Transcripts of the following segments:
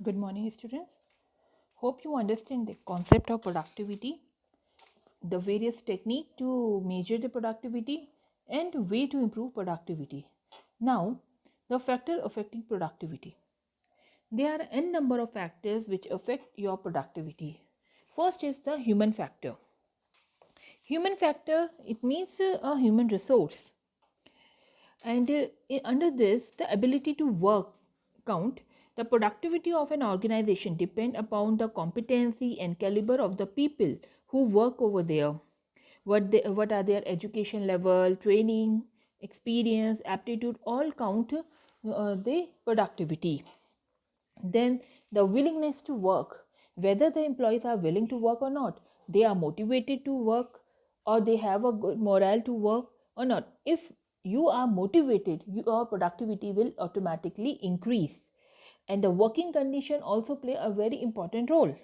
Good morning, students. Hope you understand the concept of productivity, the various technique to measure the productivity, and way to improve productivity. Now, the factor affecting productivity. There are n number of factors which affect your productivity. First is the human factor. Human factor, it means a human resource, and under this the ability to work count. The productivity of an organization depend upon the competency and caliber of the people who work over there. What are their education level, training, experience, aptitude, all count the productivity. Then the willingness to work, whether the employees are willing to work or not, they are motivated to work, or they have a good morale to work or not. If you are motivated, your productivity will automatically increase. And the working condition also play a very important role,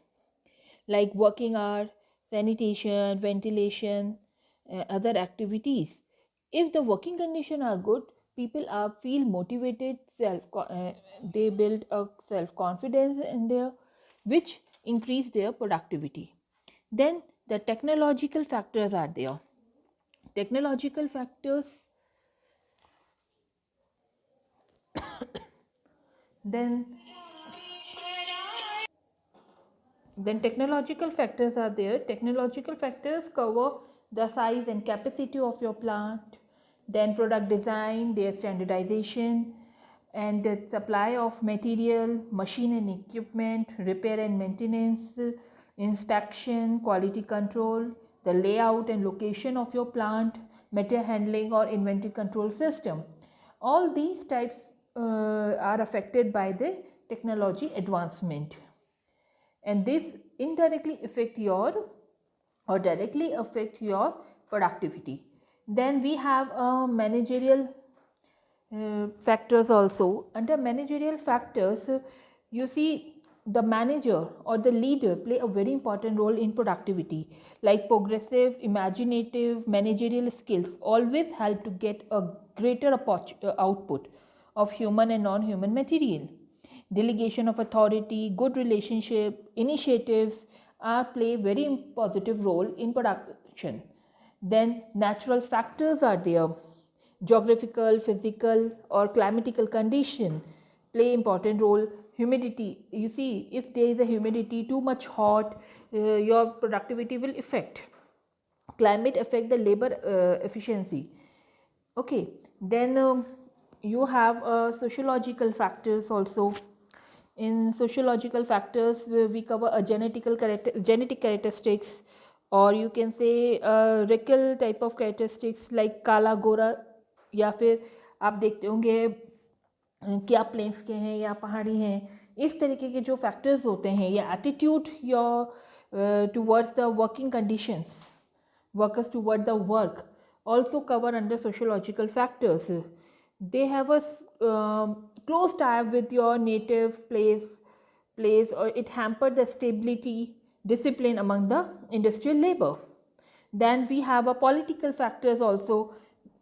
like working hour, sanitation, ventilation, other activities. If the working conditions are good, people are feel motivated, they build a self confidence in their, which increase their productivity. Then the technological factors are there. Technological factors, then technological factors are there. Technological factors cover the size and capacity of your plant, then product design, their standardization, and the supply of material, machine and equipment, repair and maintenance, inspection, quality control, the layout and location of your plant, material handling or inventory control system. All these types are affected by the technology advancement, and this indirectly affect your or directly affect your productivity. Then we have managerial factors also. Under managerial factors, you see the manager or the leader play a very important role in productivity, like progressive imaginative managerial skills always help to get a greater output of human and non-human material. Delegation of authority, good relationship, initiatives are play very positive role in production. Then natural factors are there. Geographical, physical or climatical condition play important role. Humidity, you see, if there is a humidity too much hot, your productivity will affect. Climate affect the labor efficiency. Okay, then you have sociological factors also. In sociological factors, we cover a genetic characteristics, or you can say racial type of characteristics like काला गोरा, या फिर आप देखते होंगे क्या planes के हैं या पहाड़ी हैं, इस तरीके के जो फैक्टर्स होते हैं, या attitude your towards the working conditions, workers toward the work, also cover under sociological factors. They have a close tie with your native place, or it hampered the stability, discipline among the industrial labor. Then we have a political factors also,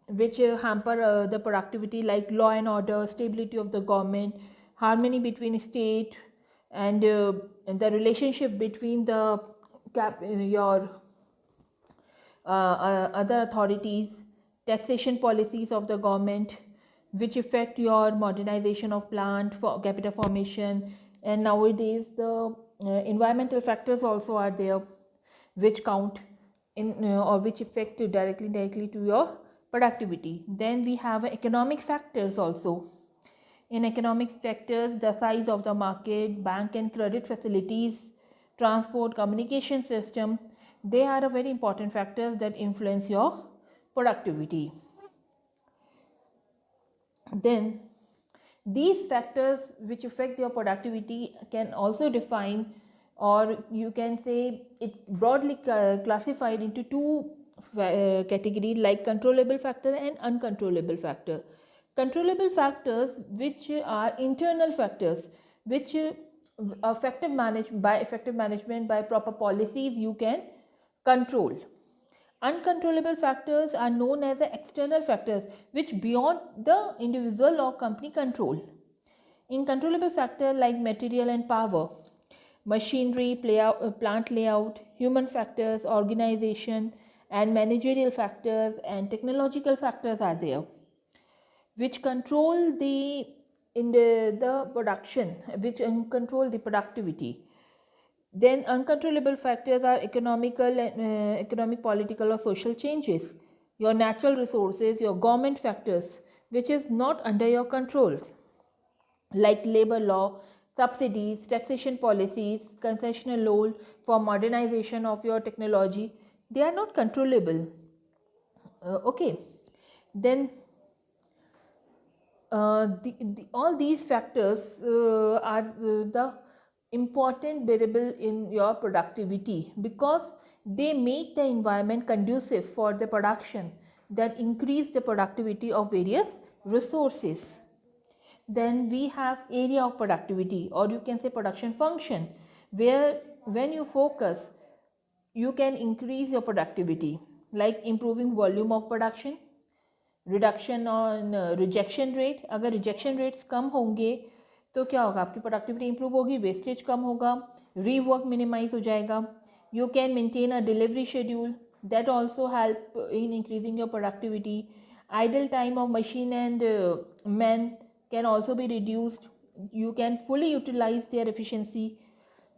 which hamper the productivity, like law and order, stability of the government, harmony between state, and the relationship between the your other authorities, taxation policies of the government, which affect your modernization of plant for capital formation. And nowadays the environmental factors also are there, which count in or which affect directly to your productivity. Then we have economic factors also. In economic factors, the size of the market, bank and credit facilities, transport, communication system, they are a very important factors that influence your productivity. Then these factors which affect your productivity can also define, or you can say it broadly classified into two categories, like controllable factor and uncontrollable factor. Controllable factors, which are internal factors, which effective management by proper policies you can control. Uncontrollable factors are known as the external factors, which beyond the individual or company control. Incontrollable factors like material and power, machinery, plant layout, human factors, organization, and managerial factors and technological factors are there, which control the production, which control the productivity. Then uncontrollable factors are economic, political, or social changes, your natural resources, your government factors, which is not under your control, like labor law, subsidies, taxation policies, concessional law for modernization of your technology. They are not controllable. Okay, then all these factors are the important variable in your productivity, because they make the environment conducive for the production that increase the productivity of various resources. Then we have area of productivity, or you can say production function, where when you focus you can increase your productivity, like improving volume of production, reduction on rejection rate. अगर rejection rates कम होंगे तो क्या होगा, आपकी productivity improve होगी, wastage कम होगा, rework minimise हो जाएगा. You can maintain a delivery schedule, that also help in increasing your productivity. Idle time of machine and man can also be reduced. You can fully utilize their efficiency.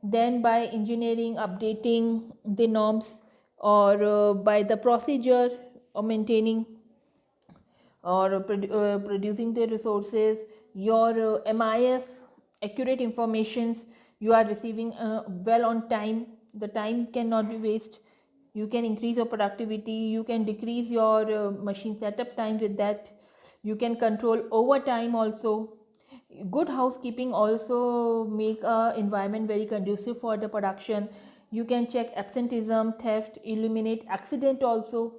Then by engineering, updating the norms, or by the procedure of maintaining or producing the resources, your MIS, accurate informations you are receiving well on time, the time cannot be waste. You can increase your productivity, you can decrease your machine setup time with that. You can control overtime also. Good housekeeping also make a environment very conducive for the production. You can check absenteeism, theft, eliminate accident also.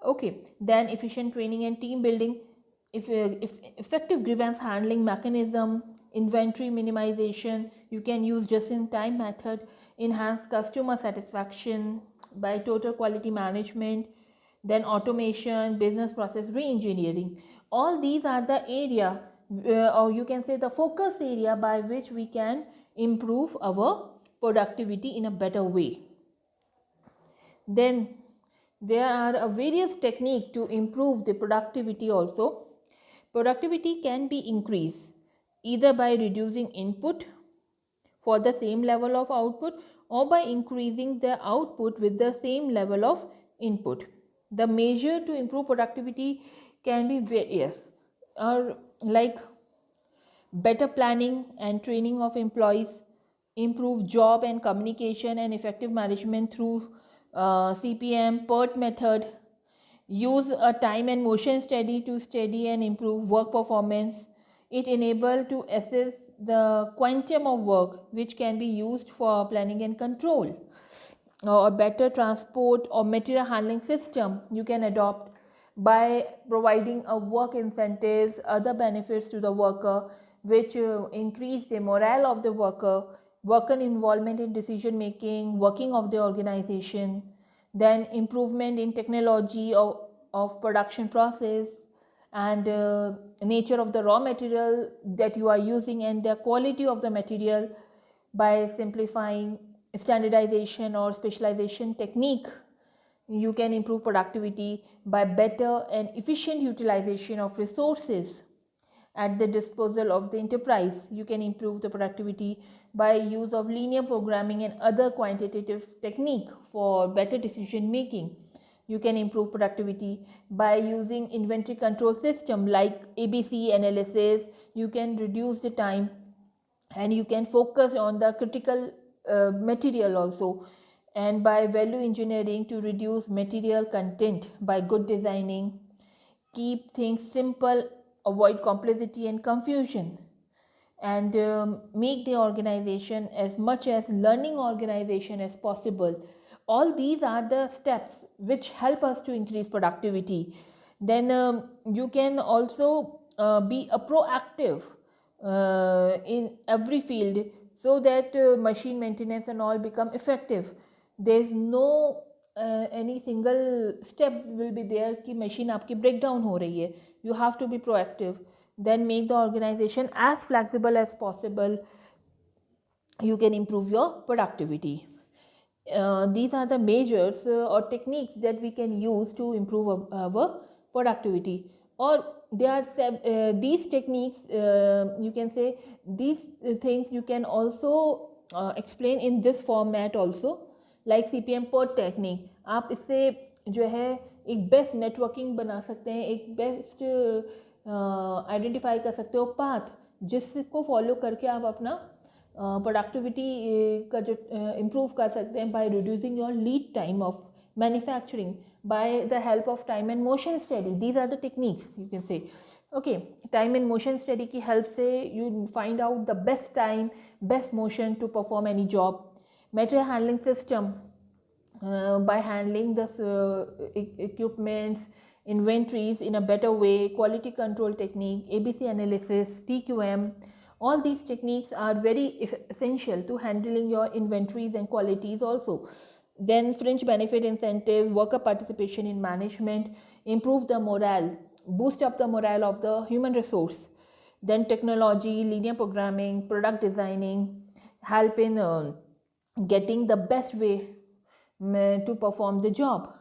Okay, then efficient training and team building, if effective grievance handling mechanism, inventory minimization, you can use just-in-time method, enhance customer satisfaction by total quality management, then automation, business process re-engineering. All these are the area, or you can say the focus area by which we can improve our productivity in a better way. Then there are various techniques to improve the productivity also. Productivity can be increased either by reducing input for the same level of output, or by increasing the output with the same level of input. The measure to improve productivity can be various, or like better planning and training of employees, improve job and communication and effective management through CPM, PERT method, use a time and motion study to study and improve work performance. It enables to assess the quantum of work which can be used for planning and control. Or better transport or material handling system you can adopt by providing a work incentives, other benefits to the worker, which increase the morale of the worker involvement in decision making, working of the organization. Then improvement in technology of production process, and nature of the raw material that you are using and the quality of the material. By simplifying standardization or specialization technique, you can improve productivity. By better and efficient utilization of resources at the disposal of the enterprise, you can improve the productivity. By use of linear programming and other quantitative technique for better decision making, you can improve productivity. By using inventory control system like ABC analysis, you can reduce the time and you can focus on the critical material also. And by value engineering to reduce material content by good designing, keep things simple, avoid complexity and confusion, and make the organization as much as learning organization as possible. All these are the steps which help us to increase productivity. Then you can also be a proactive in every field, so that machine maintenance and all become effective. There is no any single step will be there कि machine आपकी break down हो रही है. You have to be proactive. then make the organization as flexible as possible. You can improve your productivity. These are the measures or techniques that we can use to improve our productivity. Or there are these techniques, you can say these things you can also explain in this format also, like CPM per technique. आप इससे जो है एक best networking बना सकते हैं, एक best identify कर सकते हो पाथ जिसको फॉलो करके आप अपना प्रोडक्टिविटी का जो इम्प्रूव कर सकते हैं by reducing your lead time of manufacturing by the help of time and motion study. These are the techniques you can say. Okay, time and motion study की help से you find out the best time, best motion to perform any job. Material handling system, by handling the equipments, inventories in a better way, quality control technique, ABC analysis, TQM. All these techniques are very essential to handling your inventories and qualities also. Then fringe benefit incentives, worker participation in management, improve the morale, boost up the morale of the human resource. Then technology, linear programming, product designing, help in getting the best way to perform the job.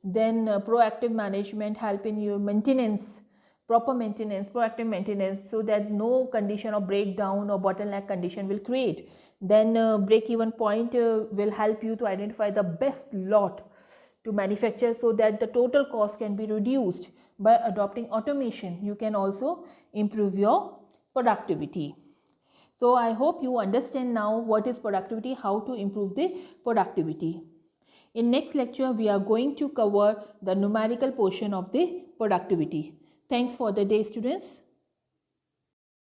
Then proactive management, help in your maintenance, proper maintenance, proactive maintenance, so that no condition of breakdown or bottleneck condition will create. Then break-even point will help you to identify the best lot to manufacture so that the total cost can be reduced. By adopting automation, you can also improve your productivity. So I hope you understand now what is productivity, how to improve the productivity. In next lecture, we are going to cover the numerical portion of the productivity. Thanks for the day, students.